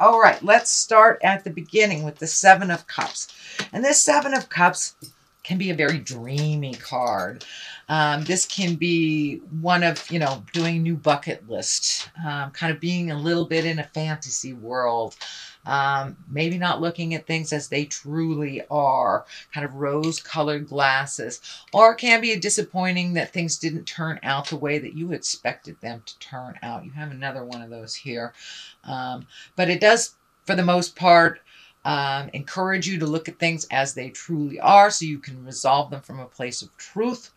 All right, let's start at the beginning with the Seven of Cups. And this Seven of Cups can be a very dreamy card. This can be one of, doing a new bucket list, kind of being a little bit in a fantasy world. Maybe not looking at things as they truly are, kind of rose-colored glasses. Or it can be disappointing that things didn't turn out the way that you expected them to turn out. You have another one of those here. But it does, for the most part, encourage you to look at things as they truly are so you can resolve them from a place of truth.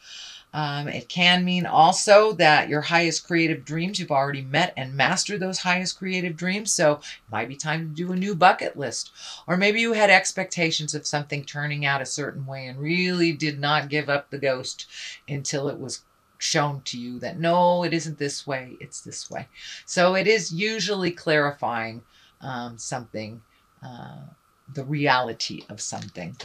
It can mean also that your highest creative dreams, you've already met and mastered those highest creative dreams. So it might be time to do a new bucket list. Or maybe you had expectations of something turning out a certain way and really did not give up the ghost until it was shown to you that no, it isn't this way, it's this way. So it is usually clarifying something, the reality of something.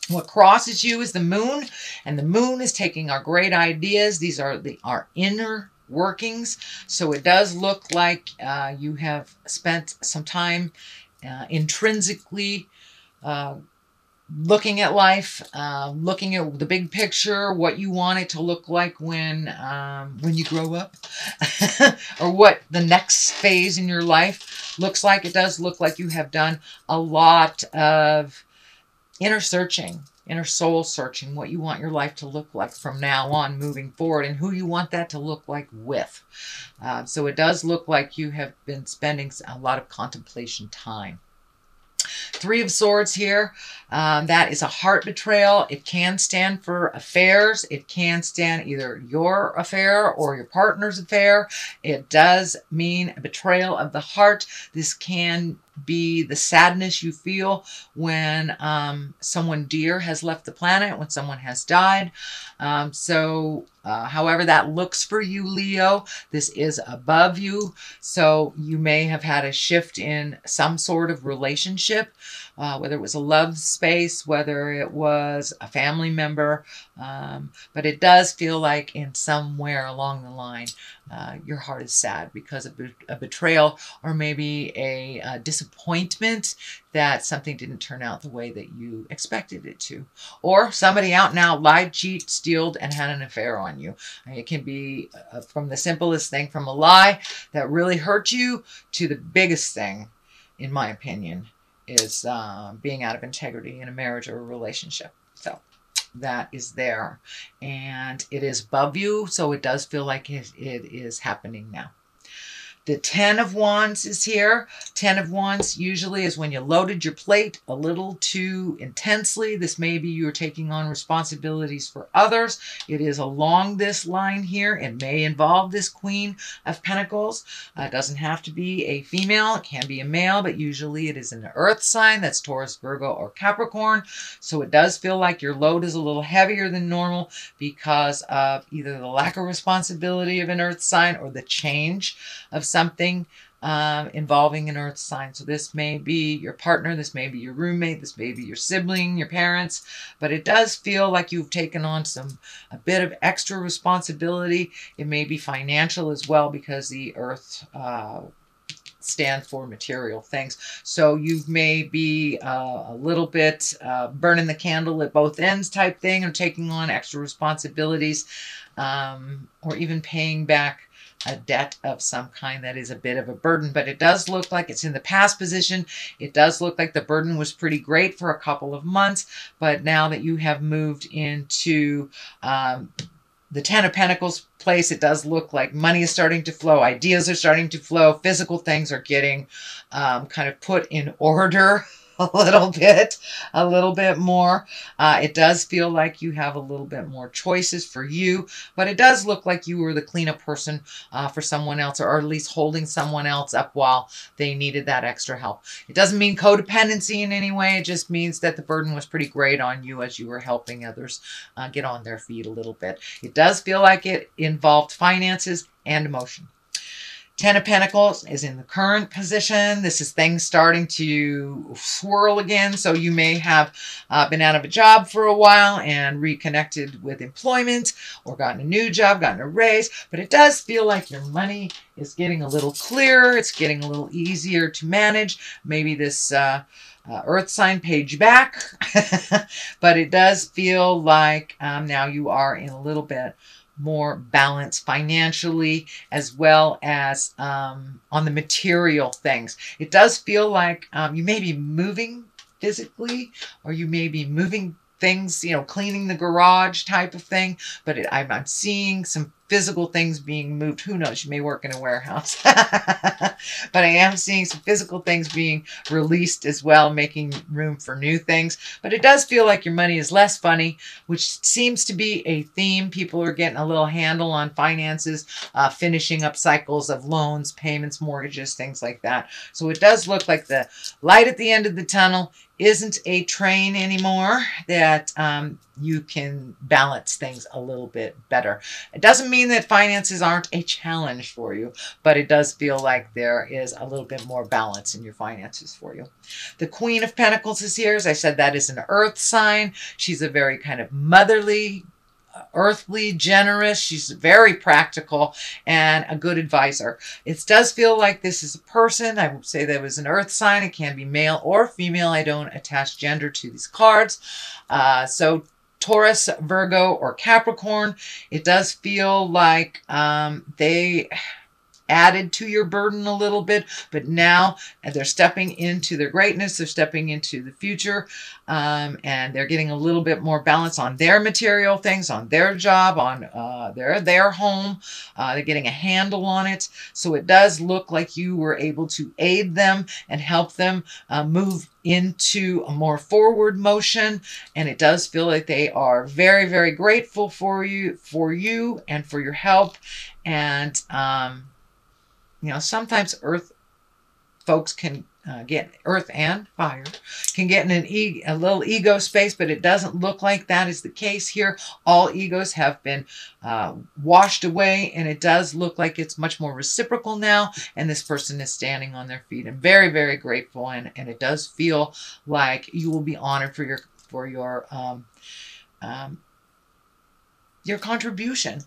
What crosses you is the moon, and the moon is taking our great ideas. These are our inner workings. So it does look like you have spent some time intrinsically looking at life, looking at the big picture, what you want it to look like when you grow up, or what the next phase in your life looks like. It does look like you have done a lot of inner searching, inner soul searching, what you want your life to look like from now on moving forward and who you want that to look like with. So it does look like you have been spending a lot of contemplation time. Three of Swords here. That is a heart betrayal. It can stand for affairs. It can stand either your affair or your partner's affair. It does mean a betrayal of the heart. This can be the sadness you feel when someone dear has left the planet, when someone has died. However that looks for you, Leo, this is above you. So you may have had a shift in some sort of relationship, whether it was a love space, whether it was a family member. But it does feel like in somewhere along the line, your heart is sad because of a betrayal, or maybe a disappointment that something didn't turn out the way that you expected it to. Or somebody out and out lied, cheated, stealed, and had an affair on you. It can be from the simplest thing, from a lie that really hurt you, to the biggest thing, in my opinion, is being out of integrity in a marriage or a relationship. So that is there, and it is above you, so it does feel like it is happening now. The Ten of Wands is here. Ten of Wands usually is when you loaded your plate a little too intensely. This may be you're taking on responsibilities for others. It is along this line here. It may involve this Queen of Pentacles. It doesn't have to be a female. It can be a male, but usually it is an earth sign. That's Taurus, Virgo, or Capricorn. So it does feel like your load is a little heavier than normal because of either the lack of responsibility of an earth sign or the change of something involving an earth sign. So this may be your partner, this may be your roommate, this may be your sibling, your parents, but it does feel like you've taken on a bit of extra responsibility. It may be financial as well, because the earth stands for material things. So you may be a little bit burning the candle at both ends type thing, or taking on extra responsibilities, or even paying back a debt of some kind that is a bit of a burden. But it does look like it's in the past position. It does look like the burden was pretty great for a couple of months, but now that you have moved into the Ten of Pentacles place, it does look like money is starting to flow, ideas are starting to flow, physical things are getting kind of put in order a little bit more. It does feel like you have a little bit more choices for you, but it does look like you were the cleanup person for someone else, or at least holding someone else up while they needed that extra help. It doesn't mean codependency in any way. It just means that the burden was pretty great on you as you were helping others get on their feet a little bit. It does feel like it involved finances and emotion. Ten of Pentacles is in the current position. This is things starting to swirl again. So you may have been out of a job for a while and reconnected with employment, or gotten a new job, gotten a raise. But it does feel like your money is getting a little clearer. It's getting a little easier to manage. Maybe this earth sign paid you back. But it does feel like now you are in a little bit more balance financially, as well as on the material things. It does feel like you may be moving physically, or you may be moving things, you know, cleaning the garage type of thing. But I'm seeing some physical things being moved. Who knows? You may work in a warehouse. But I am seeing some physical things being released as well, making room for new things. But it does feel like your money is less funny, which seems to be a theme. People are getting a little handle on finances, finishing up cycles of loans, payments, mortgages, things like that. So it does look like the light at the end of the tunnel isn't a train anymore, that you can balance things a little bit better. It doesn't mean that finances aren't a challenge for you, but it does feel like there is a little bit more balance in your finances for you. The Queen of Pentacles is here. As I said, that is an earth sign. She's a very kind of motherly, earthly, generous. She's very practical and a good advisor. It does feel like this is a person. I would say that was an earth sign. It can be male or female. I don't attach gender to these cards. So Taurus, Virgo, or Capricorn, it does feel like they added to your burden a little bit, but now they're stepping into their greatness. They're stepping into the future, and they're getting a little bit more balance on their material things, on their job, on their home. They're getting a handle on it. So it does look like you were able to aid them and help them move into a more forward motion. And it does feel like they are very, very grateful for you and for your help. And you know, sometimes earth folks can earth and fire can get in a little ego space, but it doesn't look like that is the case here. All egos have been washed away, and it does look like it's much more reciprocal now, and this person is standing on their feet and very, very grateful, and it does feel like you will be honored for your contribution.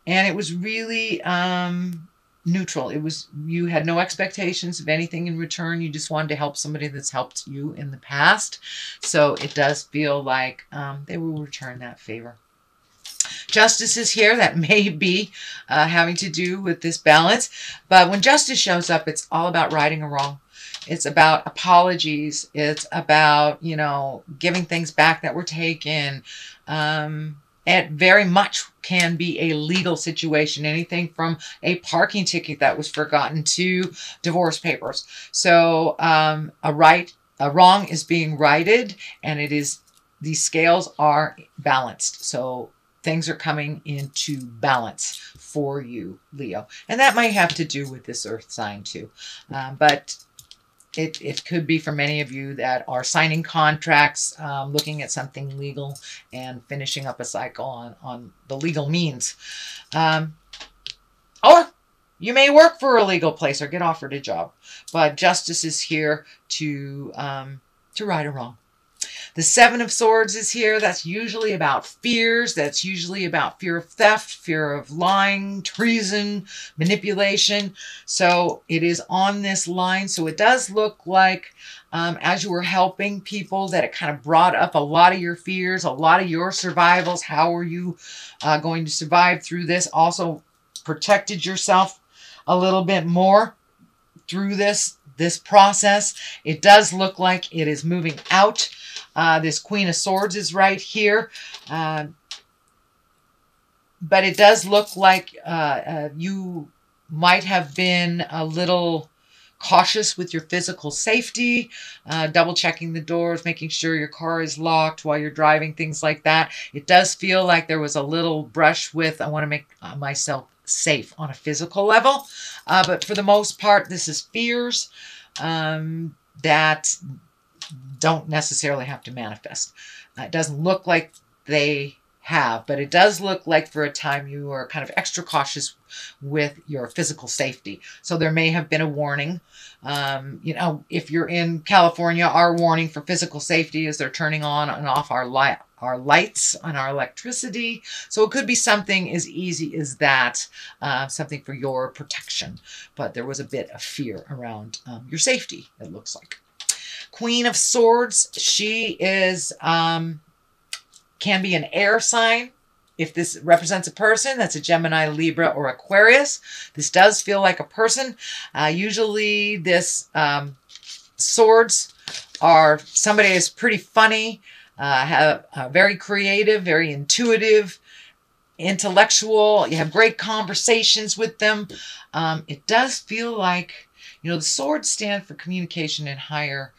And it was really neutral. It was, you had no expectations of anything in return. You just wanted to help somebody that's helped you in the past. So it does feel like they will return that favor. Justice is here. That may be having to do with this balance. But when justice shows up, it's all about righting a wrong. It's about apologies. It's about, you know, giving things back that were taken. It very much can be a legal situation, anything from a parking ticket that was forgotten to divorce papers. So a wrong is being righted, and these scales are balanced. So things are coming into balance for you, Leo. And that might have to do with this earth sign too. But it could be for many of you that are signing contracts, looking at something legal and finishing up a cycle on the legal means. Or you may work for a legal place or get offered a job. But justice is here to right a wrong. The Seven of Swords is here. That's usually about fears. That's usually about fear of theft, fear of lying, treason, manipulation. So it is on this line. So it does look like as you were helping people that it kind of brought up a lot of your fears, a lot of your survivals. How are you going to survive through this? Also protected yourself a little bit more through this process. It does look like it is moving out. This Queen of Swords is right here. But it does look like you might have been a little cautious with your physical safety, double checking the doors, making sure your car is locked while you're driving, things like that. It does feel like there was a little brush with, I want to make myself safe on a physical level. But for the most part, this is fears that don't necessarily have to manifest. It doesn't look like they have. But it does look like for a time you are kind of extra cautious with your physical safety. So there may have been a warning. You know, if you're in California, our warning for physical safety is they're turning on and off our lights and our electricity. So it could be something as easy as that, something for your protection. But there was a bit of fear around your safety, it looks like. Queen of Swords, she is, can be an air sign. If this represents a person, that's a Gemini, Libra, or Aquarius. This does feel like a person. Usually this swords are somebody is pretty funny, very creative, very intuitive, intellectual. You have great conversations with them. It does feel like, you know, the swords stand for communication and higher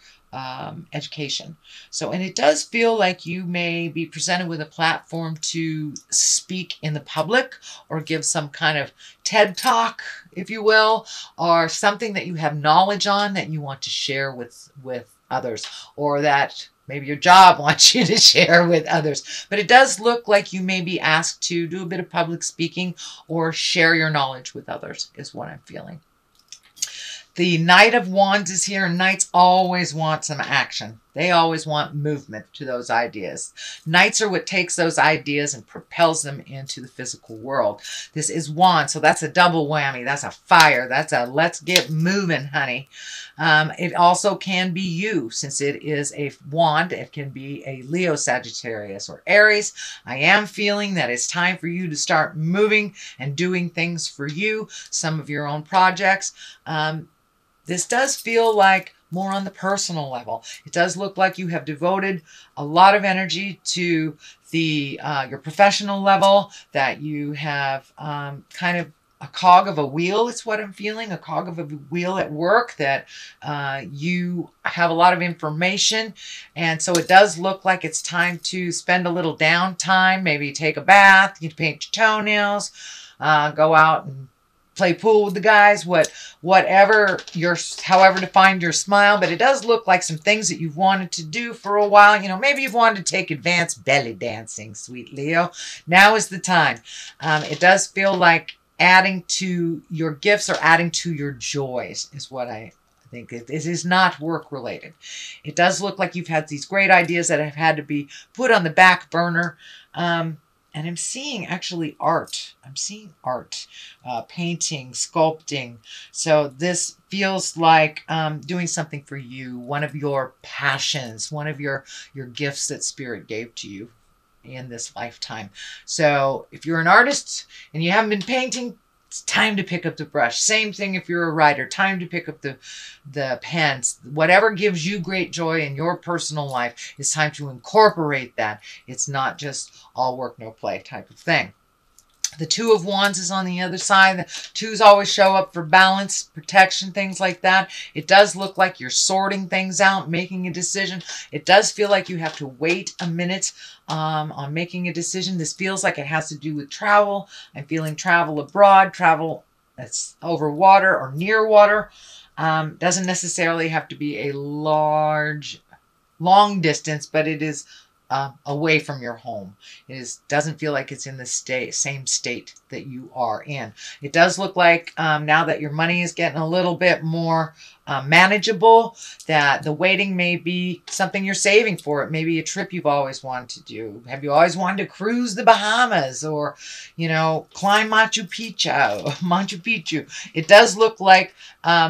education. So, and it does feel like you may be presented with a platform to speak in the public or give some kind of TED talk, if you will, or something that you have knowledge on that you want to share with others, or that maybe your job wants you to share with others. But it does look like you may be asked to do a bit of public speaking or share your knowledge with others, is what I'm feeling. The Knight of Wands is here, and Knights always want some action. They always want movement to those ideas. Knights are what takes those ideas and propels them into the physical world. This is Wands, so that's a double whammy. That's a fire. That's a let's get moving, honey. It also can be you, since it is a wand. It can be a Leo, Sagittarius, or Aries. I am feeling that it's time for you to start moving and doing things for you, some of your own projects. This does feel like more on the personal level. It does look like you have devoted a lot of energy to the your professional level, that you have kind of a cog of a wheel. It's what I'm feeling, a cog of a wheel at work, that you have a lot of information. And so it does look like it's time to spend a little downtime, maybe take a bath, you paint your toenails, go out and play pool with the guys, whatever however to find your smile. But it does look like some things that you've wanted to do for a while. You know, maybe you've wanted to take advanced belly dancing, sweet Leo. Now is the time. It does feel like adding to your gifts or adding to your joys is what I think. This is not work related. It does look like you've had these great ideas that have had to be put on the back burner. And I'm seeing actually art. I'm seeing art, painting, sculpting. So this feels like doing something for you, one of your passions, one of your gifts that Spirit gave to you in this lifetime. So if you're an artist and you haven't been painting, it's time to pick up the brush. Same thing if you're a writer, time to pick up the pens. Whatever gives you great joy in your personal life, it's time to incorporate that. It's not just all work, no play type of thing. The Two of Wands is on the other side. The twos always show up for balance, protection, things like that. It does look like you're sorting things out, making a decision. It does feel like you have to wait a minute on making a decision. This feels like it has to do with travel. I'm feeling travel abroad, travel that's over water or near water. Doesn't necessarily have to be a long distance, but it is away from your home. It doesn't feel like it's in the same state that you are in. It does look like now that your money is getting a little bit more manageable, that the waiting may be something you're saving for. It may be a trip you've always wanted to do. Have you always wanted to cruise the Bahamas, or, you know, climb Machu Picchu? It does look like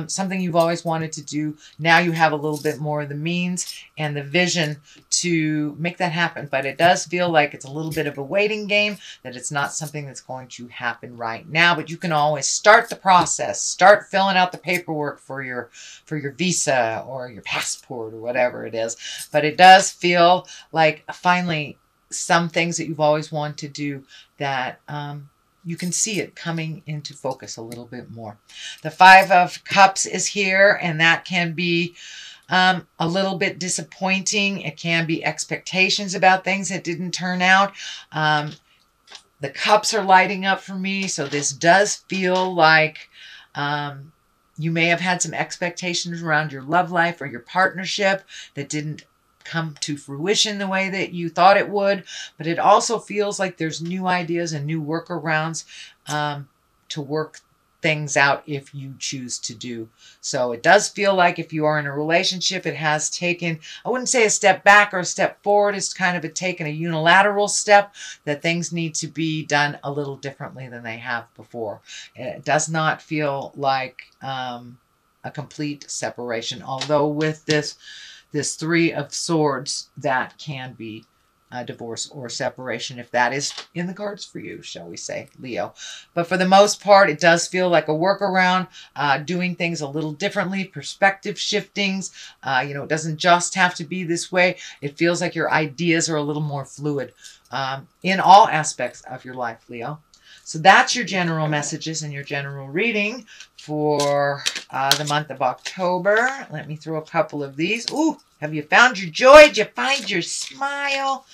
something you've always wanted to do. Now you have a little bit more of the means and the vision to make that happen. But it does feel like it's a little bit of a waiting game, that it's not something that's going to happen right now. But you can always start the process, start filling out the paperwork for your visa or your passport or whatever it is. But it does feel like finally some things that you've always wanted to do, that you can see it coming into focus a little bit more. The Five of Cups is here, and that can be a little bit disappointing. It can be expectations about things that didn't turn out. The cups are lighting up for me, so this does feel like you may have had some expectations around your love life or your partnership that didn't come to fruition the way that you thought it would, but it also feels like there's new ideas and new workarounds to work things out if you choose to do. So it does feel like if you are in a relationship, it has taken, I wouldn't say a step back or a step forward. It's kind of taken a unilateral step that things need to be done a little differently than they have before. It does not feel like a complete separation, although with this Three of Swords, that can be a divorce or separation if that is in the cards for you, shall we say, Leo. But for the most part, it does feel like a workaround, doing things a little differently, perspective shiftings. It doesn't just have to be this way. It feels like your ideas are a little more fluid in all aspects of your life, Leo. So that's your general messages and your general reading for the month of October. Let me throw a couple of these. Ooh, have you found your joy? Did you find your smile?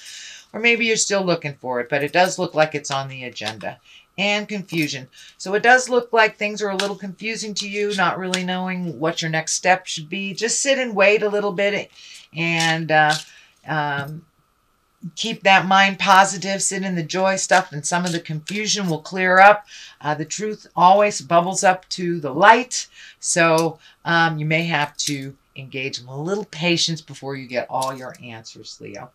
Or maybe you're still looking for it, but it does look like it's on the agenda. And confusion. So it does look like things are a little confusing to you, not really knowing what your next step should be. Just sit and wait a little bit and keep that mind positive, sit in the joy stuff, and some of the confusion will clear up. The truth always bubbles up to the light. So you may have to engage in a little patience before you get all your answers, Leo.